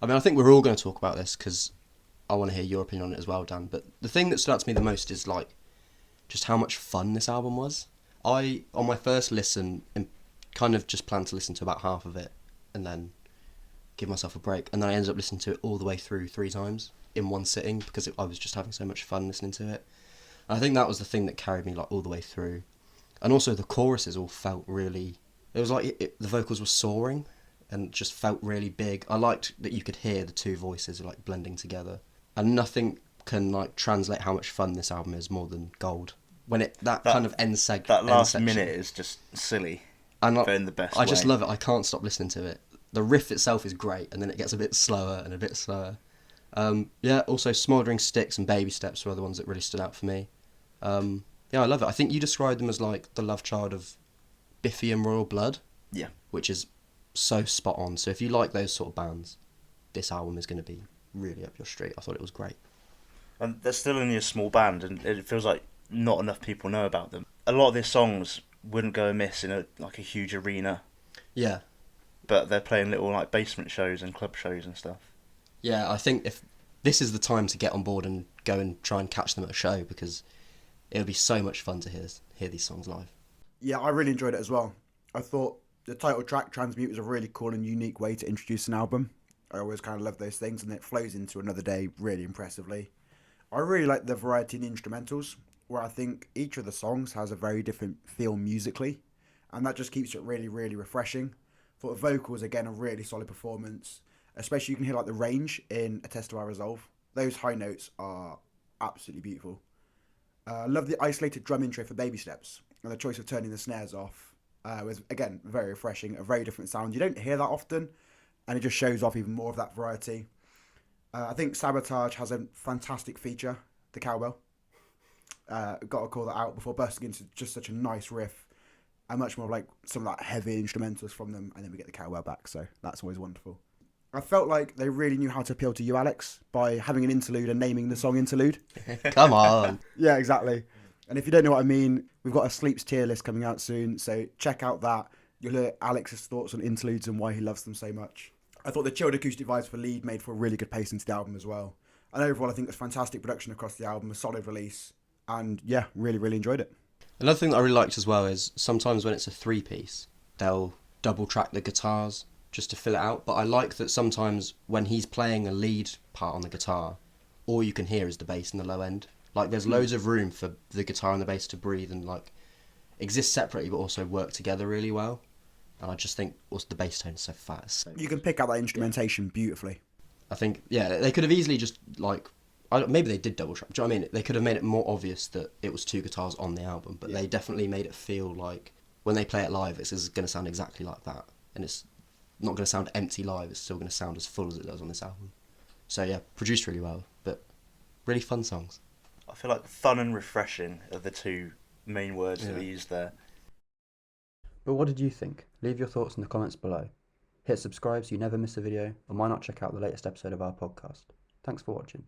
I mean, I think we're all going to talk about this because I want to hear your opinion on it as well, Dan. But the thing that stood out to me the most is like just how much fun this album was. I, on my first listen, kind of just planned to listen to about half of it and then give myself a break. And then I ended up listening to it all the way through 3 times in one sitting because I was just having so much fun listening to it. And I think that was the thing that carried me like all the way through. And also the choruses all felt really... It was like the vocals were soaring and just felt really big. I liked that you could hear the 2 voices like blending together. And nothing can like translate how much fun this album is more than Gold. When that kind of that last minute is just silly, and but in the best way. I just love it. I can't stop listening to it. The riff itself is great, and then it gets a bit slower and a bit slower. Also Smouldering Sticks and Baby Steps were the ones that really stood out for me. I love it. I think you described them as like the love child of Biffy and Royal Blood. Yeah. Which is so spot on. So if you like those sort of bands, this album is going to be really up your street. I thought it was great. And they're still only a small band, and it feels like not enough people know about them. A lot of their songs wouldn't go amiss in a huge arena. Yeah. But they're playing little like basement shows and club shows and stuff. Yeah, I think if this is the time to get on board and go and try and catch them at a show, because it'll be so much fun to hear these songs live. Yeah, I really enjoyed it as well. I thought the title track, Transmute, was a really cool and unique way to introduce an album. I always kind of love those things, and it flows into Another Day really impressively. I really like the variety in the instrumentals, where I think each of the songs has a very different feel musically, and that just keeps it really, really refreshing. For the vocals, again, a really solid performance, especially you can hear like the range in A Test of Our Resolve. Those high notes are absolutely beautiful. I love the isolated drum intro for Baby Steps, and the choice of turning the snares off was, again, very refreshing, a very different sound. You don't hear that often, and it just shows off even more of that variety. I think Sabotage has a fantastic feature, the cowbell. Got to call that out before bursting into just such a nice riff, and much more like some of that heavy instrumentals from them, and then we get the cowbell back, so that's always wonderful. I felt like they really knew how to appeal to you, Alex, by having an interlude and naming the song Interlude. Come on. Yeah, exactly. And if you don't know what I mean, we've got a Sleeps tier list coming out soon, so check out that. You'll hear Alex's thoughts on interludes and why he loves them so much. I thought the chilled acoustic vibes for Lead made for a really good pace into the album as well. And overall, I think it was fantastic production across the album, a solid release, and yeah, really, really enjoyed it. Another thing that I really liked as well is sometimes when it's a 3-piece, they'll double track the guitars just to fill it out. But I like that sometimes when he's playing a lead part on the guitar, all you can hear is the bass in the low end. Like there's loads of room for the guitar and the bass to breathe and like exist separately but also work together really well. And I just think also the bass tone is so fast. You can pick out that instrumentation beautifully. I think, yeah, they could have easily just like... maybe they did double track. Do you know what I mean? They could have made it more obvious that it was 2 guitars on the album, but they definitely made it feel like when they play it live, it's going to sound exactly like that. And it's not going to sound empty live. It's still going to sound as full as it does on this album. So yeah, produced really well, but really fun songs. I feel like fun and refreshing are the 2 main words that we used there. But what did you think? Leave your thoughts in the comments below. Hit subscribe so you never miss a video, and why not check out the latest episode of our podcast. Thanks for watching.